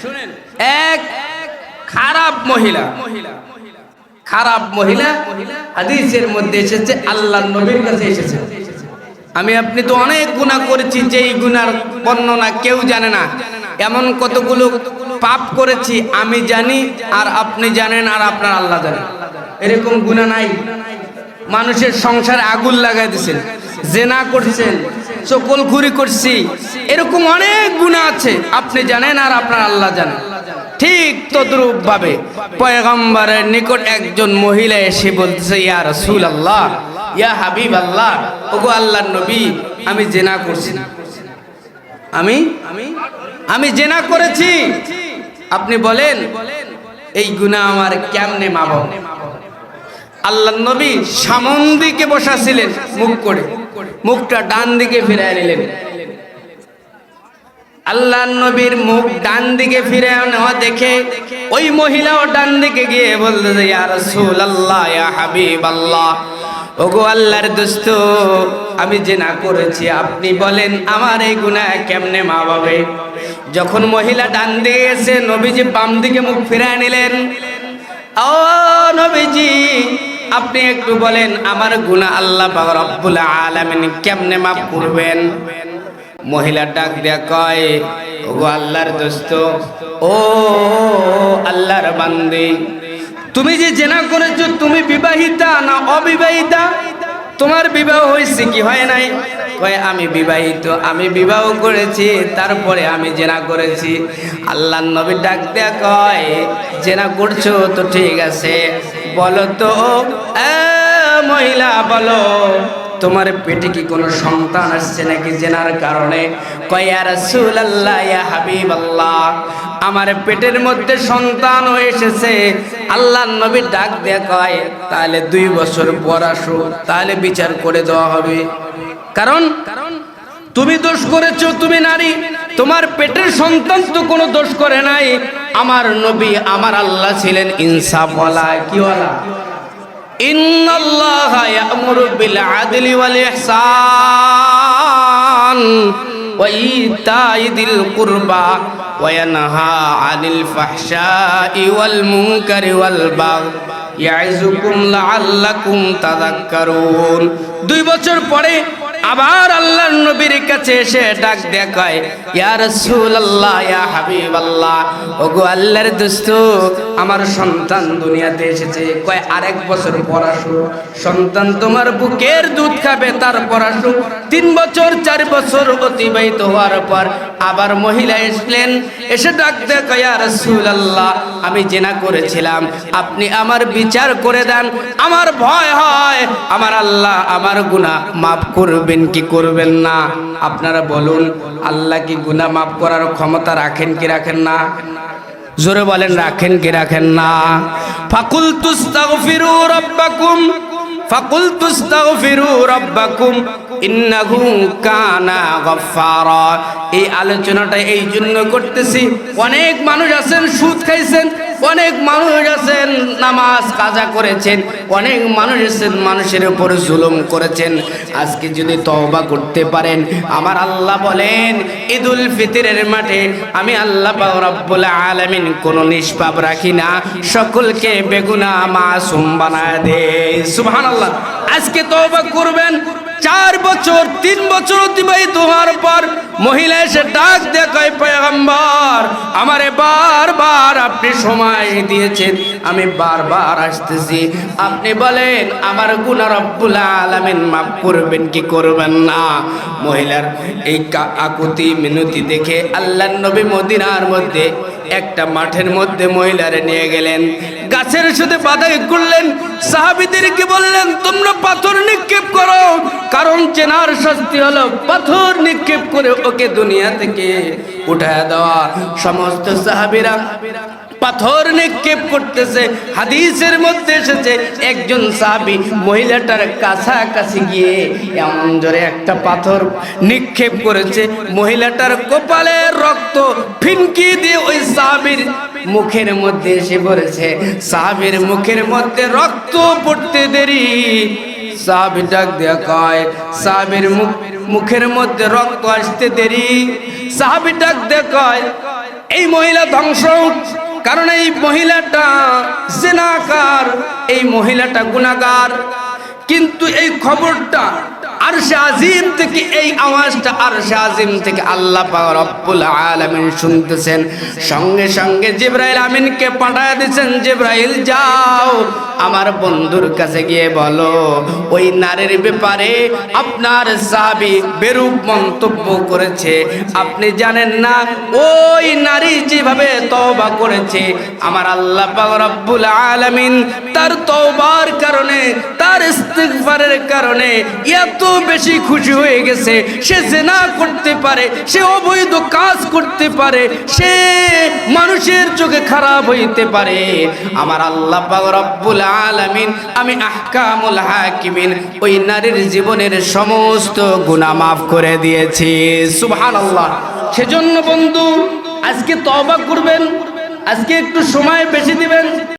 শুনেন, এক খারাপ মহিলা হাদিসের মধ্যে এসেছে, আল্লাহর নবীর কাছে এসেছে, আমি আপনি তো অনেক গুনাহ করেছি, যেই গুনার বর্ণনা কেউ জানে না। এমন কতগুলো পাপ করেছি আমি জানি আর আপনি জানেন আর আপনার আল্লাহ জানেন। এরকম গুনাহ নাই? মানুষের সংসারে আগুন লাগাই দিয়েছেন, জেনা করছেন, চকলখুরি করছি, এরকম অনেক গুনাহ আছে, আপনি জানেন আর আপনার আল্লাহ জানেন। ঠিক তদ্রূপ ভাবে পয়গম্বরের নিকট একজন মহিলা এসে বলতেছে, ইয়া রাসূলুল্লাহ, ইয়া হাবিবাল্লাহ, ওগো আল্লাহর নবী, আমি জেনা করছি, আমি জেনা করেছি, আপনি বলেন এই গুনাহ আমার কেমনে মাপ হবে? আল্লাহর নবী সামন দিকে বসা ছিলেন, মুখ করে, মুখটা ডান দিকে ফিরায় নিলেন। আল্লাহর নবীর মুখ ডান দিকে ফিরে নেওয়া দেখে ওই মহিলাও ডান দিকে গিয়ে বলতেছে, ইয়া রাসূলুল্লাহ, ইয়া হাবিবাল্লাহ, ওগো আল্লাহর দোস্ত, আমি জেনা করেছি, আপনি বলেন আমার এই গুনাহ কেমনে মাপ হবে? যখন মহিলা ডান দিকে গেছে, নবীজি বাম দিকে মুখ ফিরায় নিলেন। ও নবীজি, আপনি একটু বলেন আমার গুনাহ আল্লাহ পাক রব্বুল আলামিন কেমনে মাফ করবেন? মহিলা ডাক দিয়া কয়, ওগো আল্লাহর দোস্ত, ও আল্লাহর বান্দি, তুমি যে জেনা করেছো, তুমি বিবাহিতা না অবিবাহিতা? তোমার বিবাহ হয়েছে কি হয় নাই? কয় আমি বিবাহিত, আমি বিবাহ করেছি, তারপরে আমি জেনা করেছি। আল্লাহর নবী ডাক দেয়া কয়, জেনা করছো তো ঠিক আছে, বলো তো মহিলা, বলো তোমার পেটে কি কোনো সন্তান আসছে নাকি জেনার কারণে? কয়, ইয়া রাসূলুল্লাহ, ইয়া হাবিবাল্লাহ, আমার পেটের মধ্যে সন্তান এসেছে। আল্লাহর নবী ডাক দিয়ে কয়, তাহলে 2 বছর পর আসো, তাহলে বিচার করে দেওয়া হবে। কারণ তুমি দোষ করেছো, তুমি নারী, তোমার পেটের সন্তান তো কোনো দোষ করে নাই। আমার নবী, আমার আল্লাহ ছিলেন ইনসাফওয়ালা। কি ওয়ালা? ইন্নাল্লাহা ইয়া'মুরু বিল আদলি ওয়াল ইহসান ওয়া ইতাই যিল কুরবা ওয়া ইয়ানহা আনিল ফাহশাই ওয়াল মুনকারি ওয়াল বাগই ইয়াইযুকুম লাআল্লাকুম তাযাক্কারুন। 2 বছর পরে আবার আল্লাহর নবীর কাছে এসে ডাক দেয়া কয়, ইয়া রাসূলুল্লাহ, ইয়া হাবিবাল্লাহ, ওগো আল্লাহর দোস্ত, আমার সন্তান দুনিয়াতে এসেছে। কয়, আরেক বছর পর আসো, সন্তান তোমার বুকের দুধ খাবে, তারপর আসো। 3 বছর 4 বছর অতিবাহিত হওয়ার পর আবার মহিলা এসলেন, এসে ডাক দেয়া কয়, ইয়া রাসূলুল্লাহ, আমি জেনা করেছিলাম, আপনি আমার বিচার করে দেন, আমার ভয় হয় আমার আল্লাহ আমার গুনাহ মাফ করবেন কি করবেন না? আপনারা বলুন, আল্লাহ কি গুনাহ মাফ করার ক্ষমতা রাখেন কি রাখেন না? জোরে বলেন, রাখেন কি রাখেন না? ফাকুলতুস্তাগফিরু রাব্বাকুম ইন্নাহু কানা গাফফারা। এই আলোচনাটা এই জন্য করতেছি, অনেক মানুষ আছেন সুদ খাইছেন, অনেক মানুষ আছেন নামাজ কাজা করেছেন, অনেক মানুষ আছেন মানুষের উপর জুলুম করেছেন। আজকে যদি তওবা করতে পারেন, আমার আল্লাহ বলেন ঈদুল ফিতরের মাঠে আমি আল্লাহ পাক রব্বুল আলামিন কোনো নিষ্পাপ রাখি না, সকলকে বেগুনাহ মাসুম বানায় দেই। সুবহানাল্লাহ। আজকে তওবা করবেন, 4 বছর 3 বছর অতিবাহিত হওয়ার পর মহিলা এসে ডাক দেয়া কয়, পয়গম্বর, আমারে বারবার আপনি সময় দিয়েছেন, আমি বারবার আসতেছি, আপনি বলেন আমার গুনাহ রব্বুল আলামিন মাফ করবেন কি করবেন না? মহিলার এই আকুতি মিনতি দেখে আল্লাহর নবী মদিনার মধ্যে একটা মাঠের মধ্যে মহিলারে নিয়ে গেলেন, গাছের সাথে বাধা করলেন, সাহাবীদেরকে বললেন, তোমরা পাথর নিক্ষেপ করো, কারণ জেনার শাস্তি হলো পাথর নিক্ষেপ করে ওকে দুনিয়া থেকে উঠায় দেওয়া। সমস্ত সাহাবীরা পাথর নিক্ষেপ করতেছে। হাদিসের মধ্যে এসেছে, একজন সাহাবী মহিলাটার কাছাকাছি গিয়ে এমন জোরে একটা পাথর নিক্ষেপ করেছে, মহিলাটার কপালের রক্ত ফিনকি দিয়ে ওই সাহাবীর মুখের মধ্যে এসে পড়েছে। সাহাবীর মুখের মধ্যে রক্ত পড়তে দেরি, সাহাবী ডাক দেয়া কয়, সাহাবীর মুখের মধ্যে রক্ত আসতে দেরি, সাহাবী ডাক দেয়া কয়, এই মহিলা ধ্বংস, কারণ এই মহিলাটা জিনাকার, এই মহিলাটা গুনাহগার। কিন্তু এই খবরটা আরশে আজিম থেকে, এই আওয়াজটা আরশে আজিম থেকে আল্লাহ পাক রব্বুল আলামিন শুনতেছেন। সঙ্গে সঙ্গে জিবরাইল আমিনকে পাঠায় দিয়েছেন, জিবরাইল যাও আমার বন্ধুর কাছে গিয়ে বলো ওই নারীর ব্যাপারে আপনার সাহাবী বেরূপ মন্তব্য করেছে। আপনি জানেন না ওই নারী যেভাবে তওবা করেছে, আমার আল্লাহ পাক রব্বুল আলামিন তার তওবার কারণে, তার ইস্তিগফারের কারণে এত বেশি খুশি হয়ে গেছে। সে জিনা করতে পারে, সে অবৈধ কাজ করতে পারে, সে মানুষের চোখে খারাপ হইতে পারে, আমার আল্লাহ পাক রব্বুল আলামিন, আমি আহকামুল হাকিমিন, ওই নারীর জীবনের সমস্ত গুনাহ মাফ করে দিয়েছি। সুবহানাল্লাহ। সেজন্য বন্ধু আজকে তওবা করবেন, আজকে একটু সময় বেশি দিবেন।